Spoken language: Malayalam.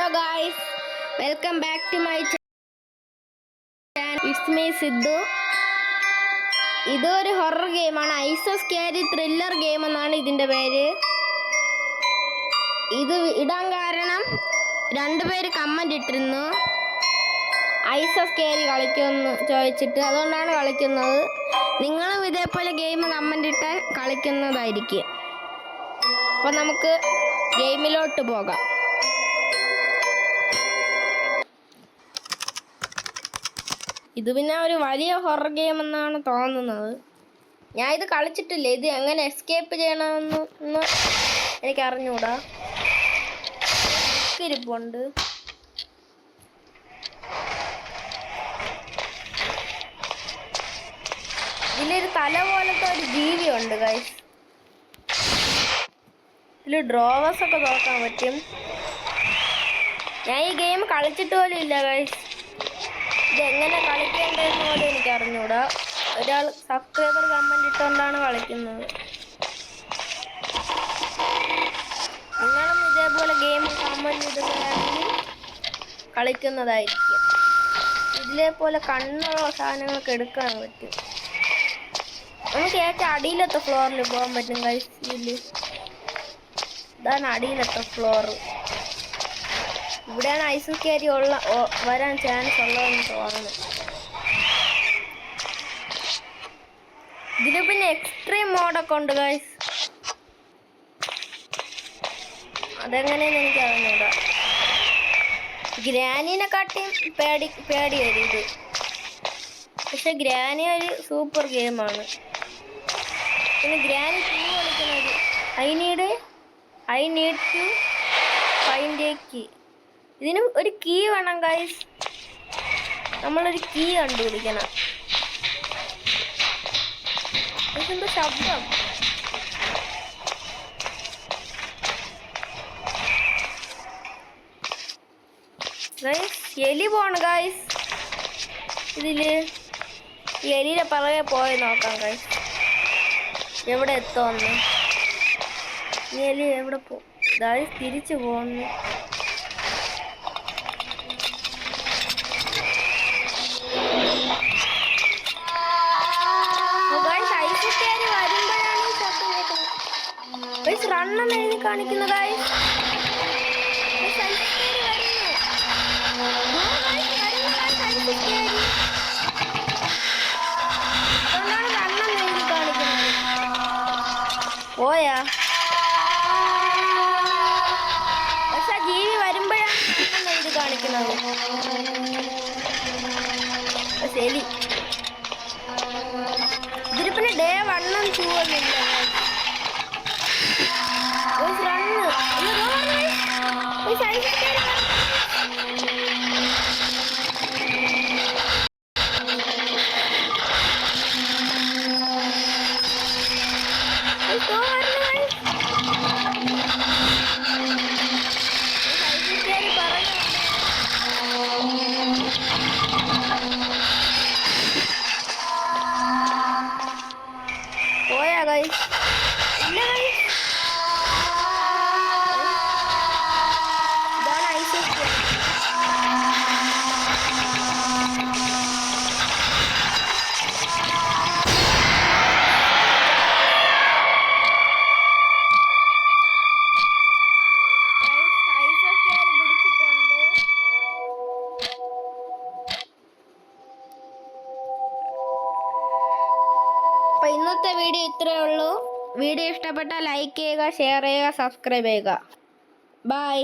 Hello guys, welcome back to my channel. It's me Sidhu. ഇതൊരു ഹൊറർ ഗെയിമാണ്. ഐസോ സ്കേരി ത്രില്ലർ ഗെയിം എന്നാണ് ഇതിൻ്റെ പേര്. ഇത് ഇടാൻ കാരണം രണ്ടുപേര് കമൻറ്റ് ഇട്ടിരുന്നു ഐസോ സ്കേരി കളിക്കുമെന്ന് ചോദിച്ചിട്ട്, അതുകൊണ്ടാണ് കളിക്കുന്നത്. നിങ്ങളും ഇതേപോലെ ഗെയിം കമൻറ്റ് ഇട്ടാൽ കളിക്കുന്നതായിരിക്കും. അപ്പോൾ നമുക്ക് ഗെയിമിലോട്ട് പോകാം. ഇത് പിന്നെ ഒരു വലിയ ഹൊറർ ഗെയിം എന്നാണ് തോന്നുന്നത്. ഞാൻ ഇത് കളിച്ചിട്ടില്ല. ഇത് എങ്ങനെ എസ്കേപ്പ് ചെയ്യണമെന്ന് എനിക്ക് അറിഞ്ഞൂടാ. ഇരിപ്പുണ്ട്. ഇതിലൊരു തല പോലത്തെ ഒരു ജീവിയുണ്ട് ഗൈസ്. ഇതിൽ ഡ്രോവേഴ്സ് ഒക്കെ നോക്കാൻ പറ്റും. ഞാൻ ഈ ഗെയിം കളിച്ചിട്ട് പോലും ഇല്ല ഗൈസ്. ഇതെങ്ങനെ കളിക്കേണ്ടതെന്ന് പോലും എനിക്ക് അറിഞ്ഞൂടാ. ഒരാൾ സബ്സ്ക്രൈബർ കമൻറ്റ് ഇട്ടുകൊണ്ടാണ് കളിക്കുന്നത്. നിങ്ങളും ഇതേപോലെ ഗെയിം കമൻറ്റ് ഇടുകയാണെങ്കിൽ കളിക്കുന്നതായിരിക്കും. ഇതിലേപോലെ കണ്ണുള്ള സാധനങ്ങളൊക്കെ എടുക്കാൻ പറ്റും. നമുക്ക് ഏറ്റവും അടിയിലത്തെ ഫ്ലോറിൽ പോകാൻ പറ്റും ഗൈസ്. ഇതാണ് അടിയിലത്തെ ഫ്ലോർ. ഇവിടെയാണ് ഐസോ സ്കേരി വരാൻ ചാൻസ് ഉള്ളതെന്ന് തോന്നുന്നു. ഇതിന് പിന്നെ എക്സ്ട്രീം മോഡൊക്കെ ഉണ്ട് ഗൈസ്. അതെങ്ങനെയെന്ന് എനിക്ക് അറിഞ്ഞൂടാ. ഗ്രാനിനെക്കാട്ടിയും പേടി വരും ഇത്. പക്ഷെ ഗ്രാനി ഒരു സൂപ്പർ ഗെയിമാണ്. പിന്നെ ഗ്രാനി കളിക്കുന്നത് I need to find a key. ഇതിന് ഒരു കീ വേണം ഗൈസ്. നമ്മളൊരു കീ കണ്ടുപിടിക്കണം. ഇതെന്താ ശബ്ദം? ഗൈസ് എലി പോണ് ഗൈസ്. ഇതില് എലിയുടെ പുറകെ പോയി നോക്കാം ഗൈസ്, എവിടെ എത്തുമെന്ന്. എലി എവിടെ ഗൈസ് തിരിച്ചു പോകുന്നു. റണ്ണെന്ന് എഴുതി കാണിക്കുന്നു ഗൈസ്. അതുകൊണ്ടാണ് റണ്ണെന്ന് എഴുതി കാണിക്കുന്നത്. പോയാ പക്ഷെ ജീവി വരുമ്പോഴാണ് റണ്ണെന്ന് എഴുതി കാണിക്കുന്നത്. ശരി, ഇതിന് പിന്നെ ഡേ 1 ഉം 2 ഒന്നുമില്ല. പോയാ ഗൈസ്? ഇല്ല ഗൈസ്. ഇതാണ് ഐസോ സ്കേരി. പിടിച്ചിട്ടുണ്ട്. അപ്പോൾ ഇന്നത്തെ വീഡിയോ ഇത്രയേ ഉള്ളൂ. വീഡിയോ ഇഷ്ടപ്പെട്ടാൽ ലൈക്ക് ചെയ്യുക, ഷെയർ ചെയ്യുക, സബ്സ്ക്രൈബ് ചെയ്യുക. ബൈ.